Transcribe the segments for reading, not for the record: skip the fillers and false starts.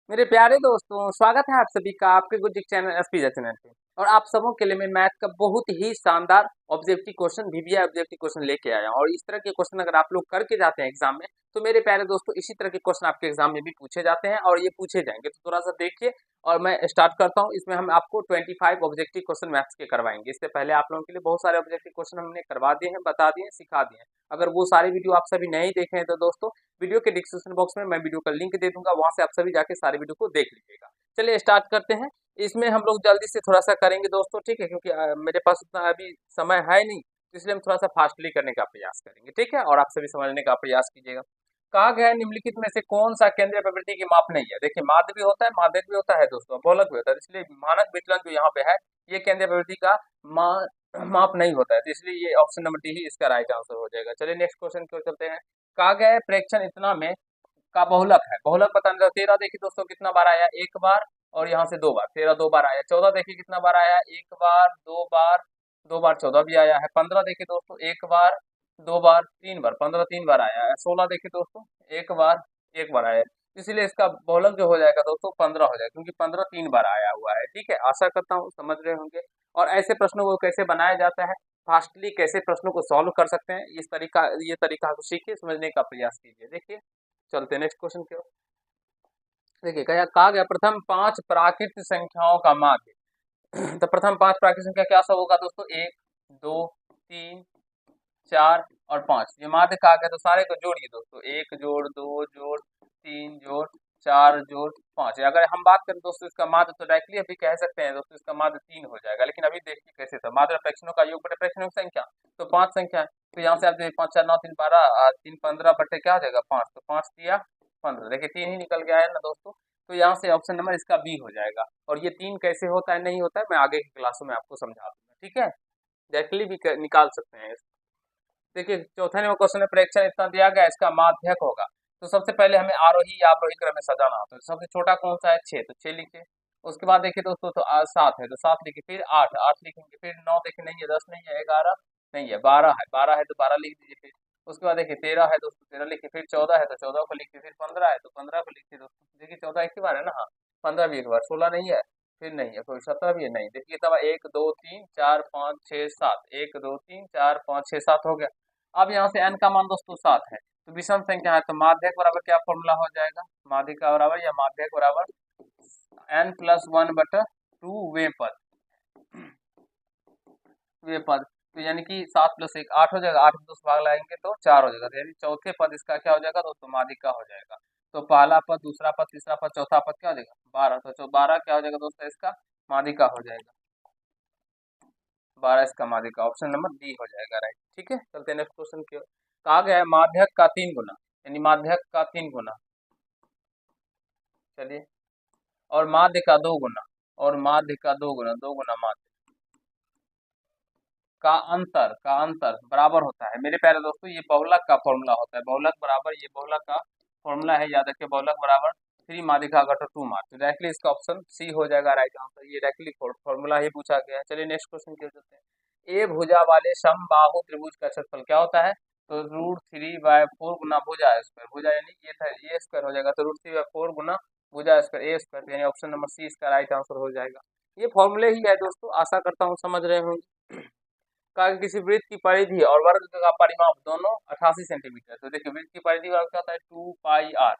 मेरे प्यारे दोस्तों, स्वागत है आप सभी का आपके गुज्जिक चैनल एसपी चैनल पे। और आप सबों के लिए मैं मैथ का बहुत ही शानदार objective question VVI objective question लेके आया हूं। और इस तरह के क्वेश्चन अगर आप लोग करके जाते हैं एग्जाम में, तो मेरे प्यारे दोस्तों इसी तरह के क्वेश्चन आपके एग्जाम में भी पूछे जाते हैं और ये पूछे जाएंगे। तो थोड़ा सा देखिए और मैं स्टार्ट करता हूँ। इसमें हम आपको 25 ऑब्जेक्टिव क्वेश्चन मैथ्स के करवाएंगे। इससे पहले आप लोगों के लिए बहुत सारे ऑब्जेक्टिव क्वेश्चन हमने करवा दिए हैं, बता दिए हैं, सिखा दिए हैं। अगर वो सारे वीडियो आप सभी नहीं देखे हैं तो दोस्तों वीडियो के डिस्क्रिप्शन बॉक्स में मैं वीडियो का लिंक दे दूंगा, वहां से आप सभी जाके सारे वीडियो को देख लीजिएगा। चलिए स्टार्ट करते हैं। इसमें हम लोग जल्दी से थोड़ा सा करेंगे दोस्तों, ठीक है, क्योंकि मेरे पास उतना अभी समय है नहीं, तो इसलिए हम थोड़ा सा फास्टली करने का प्रयास करेंगे, ठीक है। और आप सभी समझने का प्रयास कीजिएगा। कहा गया है निम्नलिखित में से कौन सा केंद्रीय प्रवृत्ति की माप नहीं है। देखिए माध्य भी होता है, माध्यक भी होता है दोस्तों, बहुलक भी होता है। इसलिए मानक विचलन जो यहाँ पे है, ये केंद्रीय प्रवृत्ति का माप नहीं होता है, तो इसलिए ये ऑप्शन नंबर डी ही इसका राइट आंसर हो जाएगा। चलिए नेक्स्ट क्वेश्चन की ओर चलते हैं। कहा गया है प्रेक्षण इतना में का बहुलक है। बहुलक बताने 13 देखिए दोस्तों कितना बार आया, एक बार और यहाँ से दो बार, 13 दो बार आया। 14 देखिए कितना बार आया, एक बार, दो बार, दो बार 14 भी आया है। 15 देखिए दोस्तों एक बार, दो बार, तीन बार, 15 तीन बार आया है। 16 देखिए दोस्तों एक बार आया है। इसीलिए इसका बहुलक जो हो जाएगा दोस्तों 15 हो जाएगा, क्योंकि 15 तीन बार आया हुआ है, ठीक है। आशा करता हूँ समझ रहे होंगे। और ऐसे प्रश्नों को कैसे बनाया जाता है, फास्टली कैसे प्रश्नों को सॉल्व कर सकते हैं, ये तरीका को सीखिए, समझने का प्रयास कीजिए। देखिए चलते हैं नेक्स्ट क्वेश्चन की ओर। देखिए कहा गया प्रथम पांच प्राकृत संख्याओं का माध्य। तो प्रथम पांच प्राकृत संख्या क्या सब होगा दोस्तों, एक, दो, तीन, चार और पांच। ये माध्य कहा गया, तो सारे को जोड़िए दोस्तों, एक जोड़, दो जोड़, तीन जोड़, चार जोड़, पांच। अगर हम बात करें दोस्तों इसका माध्य, तो डायरेक्टली अभी कह सकते हैं दोस्तों इसका माध्य तीन हो जाएगा। लेकिन अभी देखिए कैसे था, माध्य प्रेक्षणों का योग बटे प्रेक्षणों की संख्या, तो पांच संख्या है। तो यहाँ से आप देखिए 5 4 9 3 12, 3 15 बटे क्या हो जाएगा, पांच। तो पांच दिया 15, देखिए तीन ही निकल गया है ना दोस्तों। तो यहाँ से ऑप्शन नंबर इसका बी हो जाएगा। और ये तीन कैसे होता है नहीं होता है, मैं आगे की क्लासों में आपको समझा दूंगा, ठीक है। डायरेक्टली भी निकाल सकते हैं। देखिए चौथे नंबर क्वेश्चन में प्रेक्षण इतना दिया गया, इसका माध्यक होगा। तो सबसे पहले हमें आरोही या अवरोही क्रम में सजाना होता है। सबसे छोटा कौन सा है, 6, तो 6 लिखिए। उसके बाद देखिए दोस्तों तो 7 है, तो 7 लिखिए। फिर 8, 8 लिखेंगे। फिर 9 देखिए नहीं है, 10 नहीं है, 11 नहीं है, 12 है, 12 है तो 12 लिख दीजिए। फिर उसके बाद देखिए 13 है दोस्तों, 13 लिखिए। फिर 14 है तो 14 को लिखिए। फिर 15 है तो 15 को लिखिए दोस्तों। देखिए 14 एक ही बार है ना, हाँ। 15 भी एक बार। 16 नहीं है, फिर नहीं है कोई। 17 भी है नहीं। देखिए तब 1 2 3 4 5 6 7, 1 2 3 4 5 6 7 हो गया। अब यहाँ से n का मान दोस्तों 7 है, तो विषम संख्या है, तो माध्यक बराबर क्या फॉर्मूला हो जाएगा, माध्यिक का बराबर या माध्यक बराबर n+1/2 वे पद। तो यानी कि 7 + 1 8 हो जाएगा, 8 में 2 से भाग लगाएंगे तो 4 हो जाएगा। तो यानी चौथे पद इसका क्या हो जाएगा दोस्तों, माध्यिक का हो जाएगा। तो पहला पद, दूसरा पद, तीसरा पद, चौथा पद क्या हो जाएगा, 12। तो 12 क्या हो जाएगा दोस्तों, इसका माध्यिक का हो जाएगा। 12 इसका माध्यिक का, ऑप्शन नंबर डी हो जाएगा राइट, ठीक है। चलते हैं नेक्स्ट क्वेश्चन की ओर। कहा गया है माध्यक का 3 गुना, यानी माध्यक का 3 गुना, चलिए, और माध्य का 2 गुना, और माध्य का 2 गुना, 2 गुना माध्य का अंतर बराबर होता है। मेरे प्यारे दोस्तों ये बहुलक का फॉर्मूला होता है, बहुलक बराबर, ये बहुलक का फॉर्मूला है, याद रखिए, बहुलक बराबर 3 माध्यिका घटो 2 माध्य। तो डायरेक्टली इसका ऑप्शन सी हो जाएगा राइट आंसर, ये डायरेक्टली फॉर्मूला ही पूछा गया है। चलिए नेक्स्ट क्वेश्चन की ओर चलते हैं। ए भुजा वाले समबाहु त्रिभुज का क्षेत्रफल क्या होता है, तो √3/4 गुना भुजा स्क्वायर, भुजा यानी ये था, ए स्क्वायर हो जाएगा, तो √3/4 गुना भुजा स्क्वायर, ए स्क्वायर, यानी ऑप्शन नंबर सी इसका राइट आंसर हो जाएगा। ये फॉर्मूले ही है दोस्तों, आशा करता हूँ समझ रहे होंगे। कहा कि किसी वृत्त की परिधि और वर्ग का परिमाप दोनों 88 सेंटीमीटर। तो देखिए वृत्त की परिधि वर्ग क्या होता है, 2πr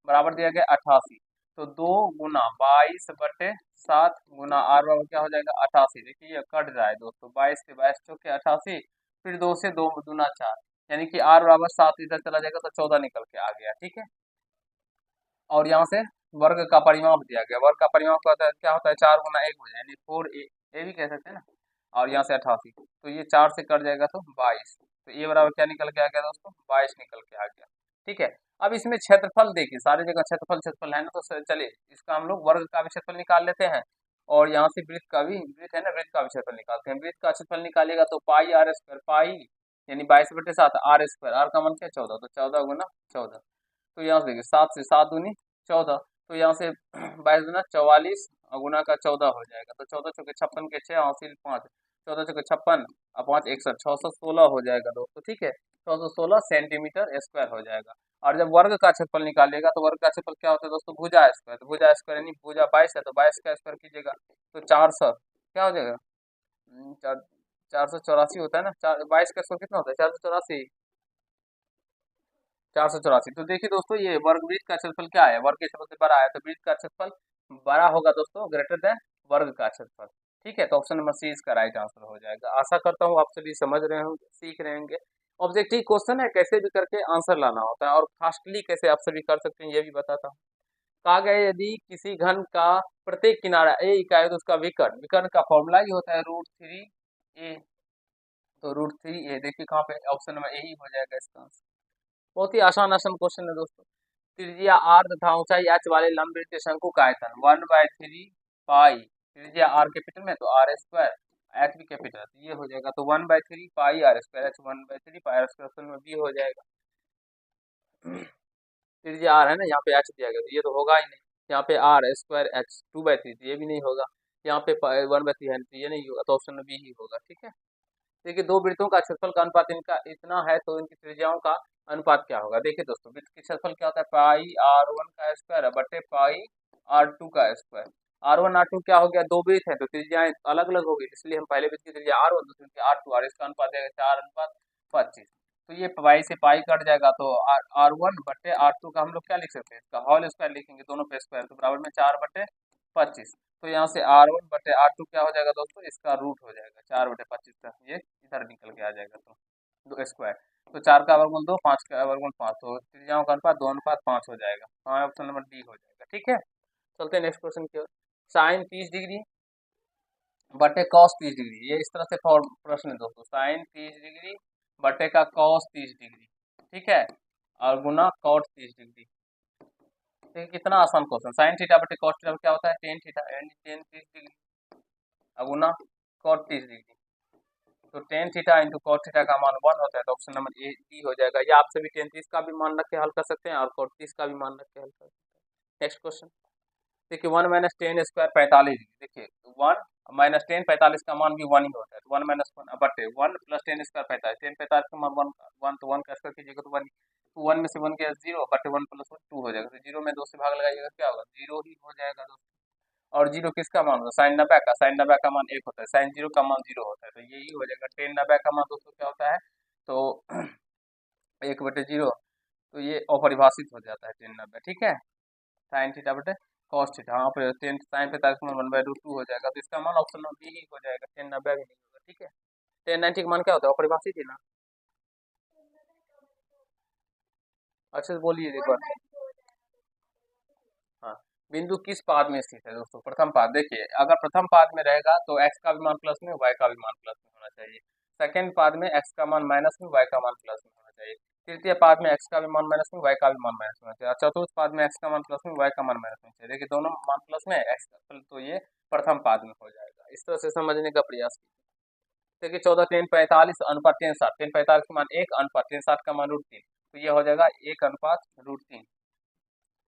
बराबर दिया गया 88। तो 2 गुना 22/7 गुना आर बराबर क्या हो जाएगा, 88। देखिए ये कट रहा है दोस्तों, 22 से 22 चौके 88, फिर 2 से 2 दूना 4, यानी कि आर बराबर 7 इधर चला जाएगा तो 14 निकल के आ गया, ठीक है। और यहाँ से वर्ग का परिमाप दिया गया, वर्ग का परिमाप क्या होता है 4 गुना 1 हो जाए, यानी 4a भी कह सकते हैं ना। और यहाँ से 88, तो ये 4 से कट जाएगा तो 22। तो ये बराबर क्या निकल के आ गया दोस्तों, 22 निकल के आ गया, ठीक है। अब इसमें क्षेत्रफल देखिए, सारी जगह क्षेत्रफल क्षेत्रफल है ना, तो चलिए इसका हम लोग वर्ग का भी क्षेत्रफल निकाल लेते हैं। और यहाँ से वृत्त का भी, वृत्त है ना, वृत्त का भी क्षेत्रफल निकालते हैं। वृत्त का क्षेत्रफल निकालेगा तो पाई आर स्क्वायर, पाई यानी 22/7 आर स्क्वायर, आर का मान क्या 14, तो 14 गुना 14। तो यहाँ से देखिए 7 से 7 दूनी 14, तो यहाँ से 22 गुना 44 और गुना का 14 हो जाएगा। तो 14 चौके 56 के 6 हासिल 5, 14 चौके 56 और 5 61, 616 हो जाएगा दोस्तों, ठीक है। 1416 सेंटीमीटर स्क्वायर हो जाएगा। और जब वर्ग का क्षेत्रफल निकालिएगा तो वर्ग का क्षेत्रफल क्या होता है दोस्तों, भुजा स्क्वायर। तो भुजा स्क्वायर यानी भुजा 22 है तो 22 का स्क्वायर कीजिएगा तो 400 क्या हो जाएगा, 484 होता है ना। 22 का स्क्वायर कितना होता है, 484। 484। तो देखिए दोस्तों ये वर्ग वृत्त का क्षेत्रफल क्या है, वर्ग के क्षेत्रफल से बड़ा है तो वृत्त का क्षेत्रफल बड़ा होगा दोस्तों, ग्रेटर देन वर्ग का क्षेत्रफल। ठीक है, तो ऑप्शन नंबर सी इसका राइट आंसर हो जाएगा। आशा करता हूँ आप सभी समझ रहे होंगे, सीख रहे होंगे। ऑब्जेक्टिव क्वेश्चन है, कैसे भी करके आंसर लाना होता है और फास्टली कैसे आप सभी कर सकते हैं ये भी बताता हूँ। कहा गया है, यदि किसी घन का प्रत्येक किनारा ए इकाई है तो उसका विकर्ण, विकर्ण का फॉर्मूला ही होता है √3a। तो √3a देखिए कहाँ पे, ऑप्शन नंबर ए ही हो जाएगा इसका आंसर। बहुत ही आसान आसान क्वेश्चन है दोस्तों। त्रिज्या r तथा ऊंचाई h वाले लंबवृत्तीय शंकु का आयतन 1/3 पाई, त्रिज्या r कैपिटल में तो r स्क्वायर, h भी कैपिटल है तो ये हो जाएगा तो 1/3 पाई r स्क्वायर, h 1/3 पाई r स्क्वायर, ऑप्शन में बी हो जाएगा। त्रिज्या r है ना, यहाँ पे h दिया गया तो ये तो होगा ही नहीं। यहाँ पे r स्क्वायर h 2/3 तो ये भी नहीं होगा। यहाँ पे 1/3 है तो ये नहीं होगा, तो ऑप्शन में बी ही होगा। ठीक है, देखिए दो वृत्तों का क्षेत्रफल का अनुपात इनका इतना है तो इनकी त्रिज्याओं का अनुपात क्या होगा। देखिए दोस्तों वृत्त की क्षेत्रफल क्या होता है, पाई r1 का स्क्वायर बटे पाई r2 का स्क्वायर। r1 r2 क्या हो गया, दो वृत्त है तो त्रिज्याएं अलग अलग होगी, इसलिए हम पहले वृत्त की त्रिज्या r1 दूसरे की r2 और इसका अनुपात देगा 4:25। तो ये पाई से पाई कट जाएगा तो r1 बटे r2 का हम लोग क्या लिख सकते हैं, इसका होल स्क्वायर लिखेंगे, दोनों पे स्क्वायर तो बराबर में 4/25। तो यहाँ से r1 बटे r2 क्या हो जाएगा दोस्तों, इसका रूट हो जाएगा 4/25 का, ये इधर निकल के आ जाएगा तो दो स्क्वायर। तो 4 का वर्गमूल 2, 5 का वर्गमूल 5, तो त्रिज्याओं का अनुपात 2:5 हो जाएगा। हाँ ऑप्शन नंबर डी हो जाएगा। ठीक है, चलते हैं नेक्स्ट क्वेश्चन की ओर। साइन 30 डिग्री बटे कॉस 30 डिग्री, ये इस तरह से प्रश्न है दोस्तों, साइन 30 डिग्री बटे का कॉस 30 डिग्री, ठीक है, और गुना कॉट 30 डिग्री। देखिए कितना आसान क्वेश्चन, साइन थीटा बटे कॉस थीटा क्या होता है, टेन थीटा, यानी टेन 30 डिग्री अगुना कॉट 30 डिग्री। तो tan theta into cot theta का मान 1 होता है तो ऑप्शन नंबर ए डी हो जाएगा। या आप सभी टेन 30 का भी मान रख के हल कर सकते हैं और कॉट 30 का भी मान रख के हल कर सकते हैं। नेक्स्ट क्वेश्चन देखिए, 1 माइनस टेन स्क्वायर 45 डिग्री। देखिए 1 माइनस टेन 45 का मान भी 1 ही होता है, तो 1 माइनस 1 बटे 1 प्लस टेन स्क्वायर 45, टेन 45 का मान 1 तो 1 का स्क्वायर कीजिएगा तो 1, तो 1 में से 1 गया 0 बटे 1 प्लस 1 2 हो जाएगा, तो 0 में 2 से भाग लगाइएगा क्या होगा, 0 ही हो जाएगा दोस्तों। और 0 किसका मान होगा, साइन 90 का, साइन 90 का मान 1 होता है, साइन 0 का मान 0 होता है, तो यही हो जाएगा। टेन 90 का मान दोस्तों क्या होता है, तो 1/0, तो ये अपरिभाषित हो जाता है टेन 90। ठीक है, साइन थीटा बटे कॉस थीटा, हाँ पर टेन साइन 45 का मान 1/√2 हो जाएगा, तो इसका मान ऑप्शन नंबर बी ही हो जाएगा, टेन 90 भी नहीं होगा। ठीक है, टेन 90 का मान क्या होता है, अपरिभाषित ही ना। अच्छे से बोलिए एक बार। हाँ, बिंदु किस पाद में स्थित है दोस्तों, प्रथम पाद। देखिए अगर प्रथम पाद में रहेगा तो x का भी मान प्लस में, y का भी मान प्लस में होना चाहिए। सेकंड पाद में x का मान माइनस में, y का मान प्लस में होना चाहिए। तृतीय पाद में x का भी मान माइनस में, y का भी मान माइनस में होना चाहिए। और चतुर्थ पाद में x का मान प्लस में, y का मान माइनस में चाहिए। देखिए दोनों मान प्लस में x का, तो ये प्रथम पाद में हो जाएगा। इस तरह से समझने का प्रयास कीजिए। देखिए 14 3 45 अनुपात 3 7, 3 45 का मान 1 अनुपात 3 7 का मान √3, तो ये हो जाएगा 1 अनुपात √3,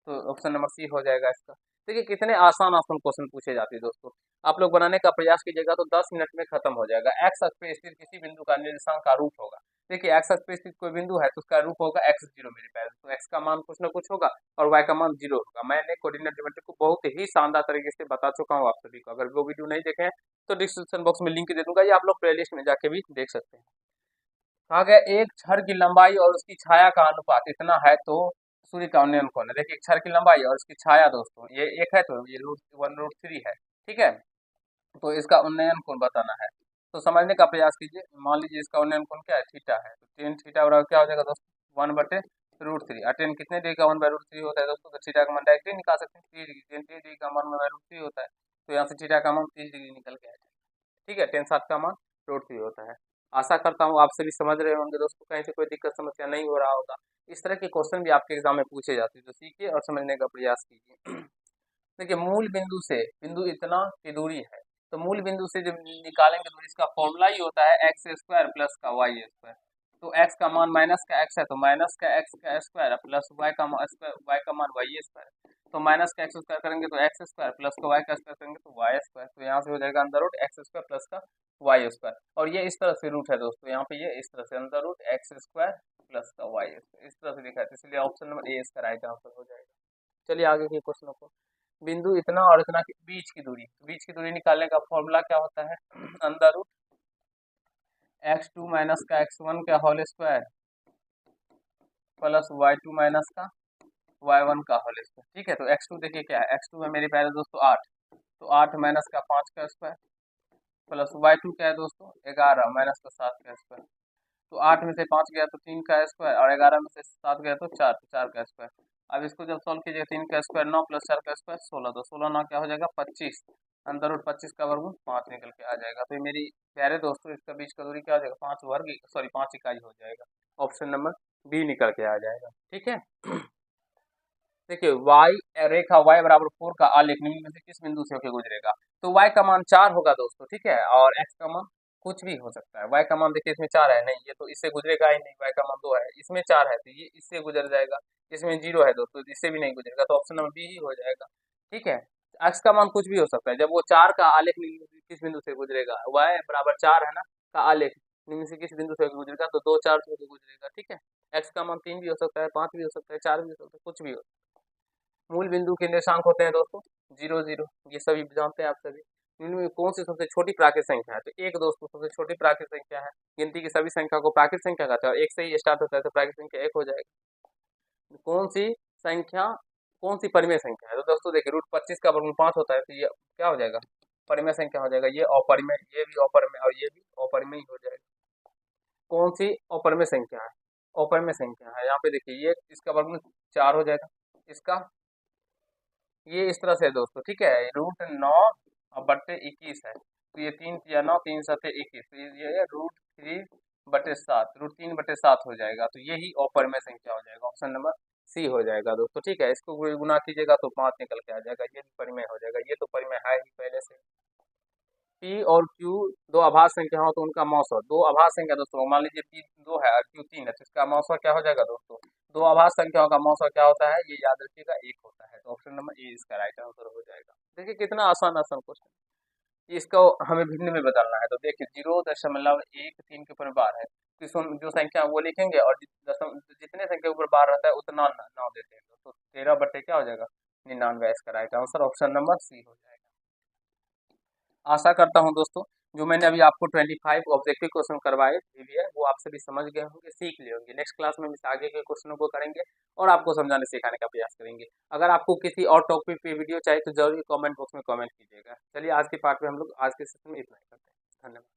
तो ऑप्शन नंबर सी हो जाएगा इसका। देखिए कितने आसान आसान क्वेश्चन पूछे जाते हैं दोस्तों, आप लोग बनाने का प्रयास कीजिएगा तो 10 मिनट में खत्म हो जाएगा। एक्स अक्ष पे स्थित किसी बिंदु का निर्देशांक का रूप होगा। देखिए एक्स अक्ष पे स्थित कोई बिंदु है तो उसका रूप होगा x0 मेरे पैर, तो x का मान कुछ ना कुछ होगा और y का मान 0 होगा। मैंने कोऑर्डिनेट ज्योमेट्री को बहुत ही शानदार तरीके से बता चुका हूँ आप सभी को, अगर वो वीडियो नहीं देखे तो डिस्क्रिप्शन बॉक्स में लिंक दे दूंगा, या आप लोग प्लेलिस्ट में जाके भी देख सकते हैं। कहा गया एक छड़ की लंबाई और उसकी छाया का अनुपात इतना है तो सूर्य का उन्नयन कोण है। देखिए एक छड़ की लंबाई और उसकी छाया दोस्तों ये एक है तो ये √1√3 है। ठीक है, तो इसका उन्नयन कोण बताना है, तो समझने का प्रयास कीजिए। मान लीजिए इसका उन्नयन कोण क्या है, थीटा है, तो टेन थीटा बराबर क्या हो जाएगा दोस्तों, 1/√3। और टेन कितने डिग्री का 1/√3 होता है दोस्तों, तो थीटा का मान डायरेक्टली निकाल सकते हैं, 3 डिग्री, टेन 3 डिग्री का मान 1/√3 होता है, तो यहाँ से थीटा का मान 30 डिग्री निकल के आएगा। ठीक है, टेन 7 का मान √3 होता है। आशा करता हूँ आप सभी समझ रहे होंगे दोस्तों, कहीं से कोई दिक्कत समस्या नहीं हो रहा होगा। इस तरह के क्वेश्चन भी आपके एग्जाम में पूछे जाते हैं, तो सीखिए और समझने का प्रयास कीजिए। देखिए मूल बिंदु से बिंदु इतना की दूरी है, तो मूल बिंदु से जब निकालेंगे तो इसका फॉर्मूला ही होता है एक्स स्क्वायर प्लस का वाई स्क्वायर। तो एक्स का मान माइनस का एक्स है तो माइनस का एक्स का स्क्वायर प्लस वाई का मान स्क्वायर, वाई का मान वाई स्क्वायर। तो माइनस का एक्स स्क्वायर करेंगे तो एक्स स्क्वायर प्लस का वाई का स्क्वायर करेंगे तो वाई स्क्वायर, तो यहाँ से हो जाएगा अंदर रूट एक्स स्क्वायर प्लस का वाई स्क्वायर, और ये इस तरह से रूट है दोस्तों, यहाँ पे ये इस तरह से under root X square plus का वाई स्क्वायर, इस तरह से लिखा है, तो इसलिए ऑप्शन नंबर ए इसका राइट आंसर हो जाएगा। चलिए आगे के क्वेश्चनों को, बिंदु इतना और इतना के बीच की दूरी, बीच की दूरी निकालने का फॉर्मूला क्या होता है, अंडर रूट x2 माइनस का x1 का whole square plus y2 minus का y1 का होल स्क्वायर। ठीक है, तो x2 देखिए क्या है, x2 में मेरे प्यारे दोस्तों 8, तो 8 माइनस का 5 का स्क्वायर प्लस y2 क्या है दोस्तों 11 माइनस का 7 का स्क्वायर। तो 8 में से 5 गया तो 3 का स्क्वायर, और 11 में से 7 गया तो 4, तो 4 का स्क्वायर। अब इसको जब सॉल्व कीजिएगा, 3 का स्क्वायर 9 प्लस 4 का स्क्वायर 16, तो 16 9 क्या हो जाएगा 25, अंदर रूट 25 का वर्गमूल 5 निकल के आ जाएगा। तो ये मेरी प्यारे दोस्तों इसका बीच का दूरी क्या हो जाएगा 5 वर्ग, सॉरी 5 इकाई हो जाएगा, ऑप्शन नंबर बी निकल के आ जाएगा। ठीक है, देखिए y रेखा y बराबर 4 का आलेख निम्न में से किस बिंदु से होकर गुजरेगा, तो y का मान 4 होगा दोस्तों। ठीक है, और x का मान कुछ भी हो सकता है, y का मान देखिए इसमें 4 है, नहीं ये तो इससे गुजरेगा ही नहीं, y का मान 2 है, इसमें 4 है तो ये इससे गुजर जाएगा, इसमें 0 है दोस्तों तो इससे भी नहीं गुजरेगा, तो ऑप्शन नंबर बी ही हो जाएगा। ठीक है, x का मान कुछ भी हो सकता है, जब वो 4 का आलेख निम्न में से किस बिंदु से गुजरेगा, y बराबर 4 है ना का आलेख निम्न से किस बिंदु से होकर गुजरेगा, तो 2 4 से होकर गुजरेगा। ठीक है, x का मान 3 भी हो सकता है, 5 भी हो सकता है, 4 भी हो सकता है, कुछ भी हो। मूल बिंदु के निर्देशांक होते हैं दोस्तों 0 0, ये सभी जानते हैं आप सभी। इनमें कौन सी सबसे छोटी प्राकृत संख्या है, तो एक दोस्तों सबसे छोटी प्राकृत संख्या है, गिनती की सभी संख्या को प्राकृत संख्या कहते हैं, और एक से ही स्टार्ट होता है तो प्राकृत संख्या 1 हो जाएगा। कौन सी संख्या, कौन सी परिमेय संख्या है, तो दोस्तों देखिए रूट 25 का वर्गमूल 5 होता है, तो ये क्या हो जाएगा परिमेय संख्या हो जाएगा, ये अपरिमेय, ये भी अपरिमेय और ये भी अपरिमेय हो जाएगा। कौन सी अपरिमेय संख्या है, अपरिमेय संख्या है, यहाँ पे देखिए ये इसका वर्गमूल 4 हो जाएगा, इसका ये इस तरह से है दोस्तों। ठीक है, रूट 9 बटे 21 है, तो ये 3 या 9 3 सते 21, तो ये रूट 3 बटे 7, रूट 3 बटे 7 हो जाएगा, तो यही अपरिमेय संख्या हो जाएगा, ऑप्शन नंबर सी हो जाएगा दोस्तों। ठीक है, इसको गुना कीजिएगा तो 5 निकल के आ जाएगा, ये भी परिमेय हो जाएगा, ये तो परिमेय है ही पहले से। P और Q दो आभास संख्या हो तो उनका मौसर, दो आभास संख्या दोस्तों मान लीजिए P 2 है और Q 3 है, तो इसका मौसर क्या हो जाएगा दोस्तों, दो आभास संख्याओं का मौसर क्या होता है, ये याद रखिएगा 1 होता है, तो ऑप्शन नंबर ए इसका राइट आंसर हो जाएगा। देखिए कितना आसान आसान क्वेश्चन, इसको हमें भिन्न में बदलना है, तो देखिए 0.13 के ऊपर बार है, तो जो संख्या वो लिखेंगे और जितने संख्या के ऊपर बार रहता है उतना नौ देते हैं, तो 13 बटे क्या हो जाएगा 99, इसका right answer option number C हो जाएगा। आशा करता हूं दोस्तों जो मैंने अभी आपको 25 ऑब्जेक्टिव क्वेश्चन करवाए भी है वो आप सभी समझ गए होंगे, सीख लिए होंगे। नेक्स्ट क्लास में इस आगे के क्वेश्चनों को करेंगे और आपको समझाने सिखाने का प्रयास करेंगे। अगर आपको किसी और टॉपिक पे वीडियो चाहिए तो जरूर कमेंट बॉक्स में कमेंट कीजिएगा। चलिए आज के पार्ट में हम लोग आज के सेशन में इतना ही करते हैं। धन्यवाद।